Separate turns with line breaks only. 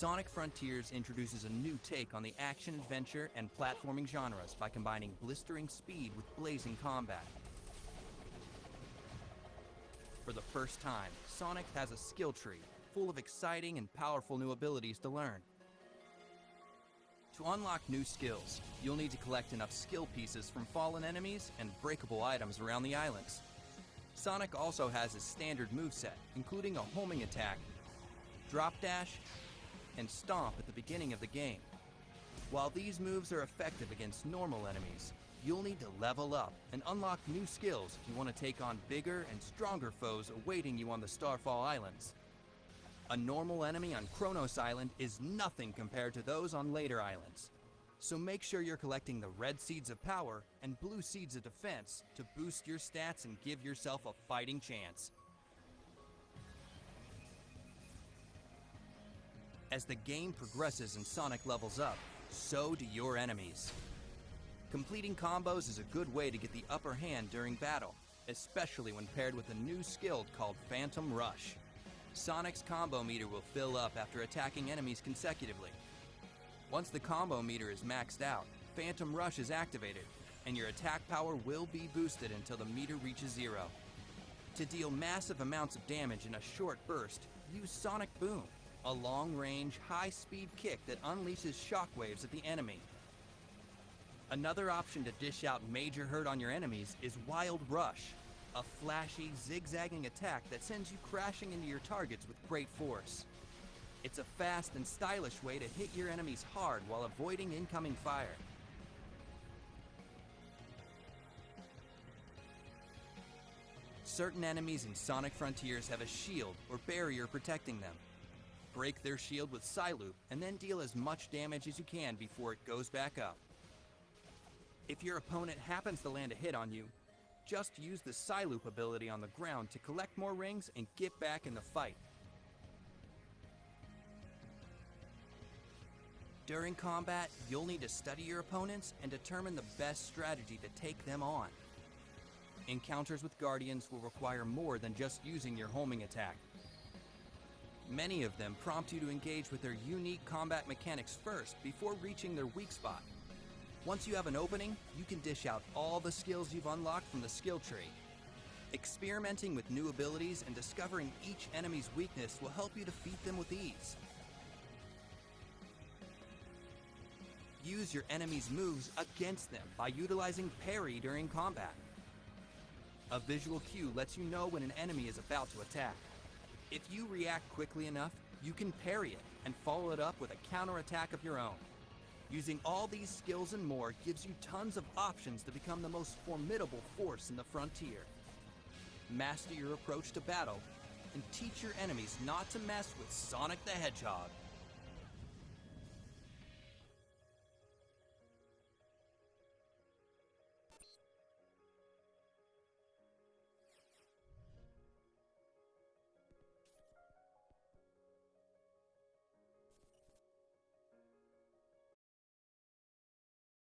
Sonic Frontiers introduces a new take on the action-adventure and platforming genres by combining blistering speed with blazing combat. For the first time, Sonic has a skill tree full of exciting and powerful new abilities to learn. To unlock new skills, you'll need to collect enough skill pieces from fallen enemies and breakable items around the islands. Sonic also has his standard moveset, including a homing attack, drop dash, and stomp at the beginning of the game. While these moves are effective against normal enemies, you'll need to level up and unlock new skills if you want to take on bigger and stronger foes awaiting you on the Starfall Islands. A normal enemy on Kronos Island is nothing compared to those on later islands. So make sure you're collecting the red seeds of power and blue seeds of defense to boost your stats and give yourself a fighting chance. As the game progresses and Sonic levels up, so do your enemies. Completing combos is a good way to get the upper hand during battle, especially when paired with a new skill called Phantom Rush. Sonic's combo meter will fill up after attacking enemies consecutively. Once the combo meter is maxed out, Phantom Rush is activated, and your attack power will be boosted until the meter reaches 0. To deal massive amounts of damage in a short burst, use Sonic Boom, a long-range, high-speed kick that unleashes shockwaves at the enemy. Another option to dish out major hurt on your enemies is Wild Rush, a flashy, zigzagging attack that sends you crashing into your targets with great force. It's a fast and stylish way to hit your enemies hard while avoiding incoming fire. Certain enemies in Sonic Frontiers have a shield or barrier protecting them. Break their shield with Psyloop and then deal as much damage as you can before it goes back up. If your opponent happens to land a hit on you, just use the Psyloop ability on the ground to collect more rings and get back in the fight. During combat, you'll need to study your opponents and determine the best strategy to take them on. Encounters with Guardians will require more than just using your homing attack. Many of them prompt you to engage with their unique combat mechanics first before reaching their weak spot. Once you have an opening, you can dish out all the skills you've unlocked from the skill tree. Experimenting with new abilities and discovering each enemy's weakness will help you defeat them with ease. Use your enemy's moves against them by utilizing parry during combat. A visual cue lets you know when an enemy is about to attack. If you react quickly enough, you can parry it and follow it up with a counterattack of your own. Using all these skills and more gives you tons of options to become the most formidable force in the frontier. Master your approach to battle and teach your enemies not to mess with Sonic the Hedgehog.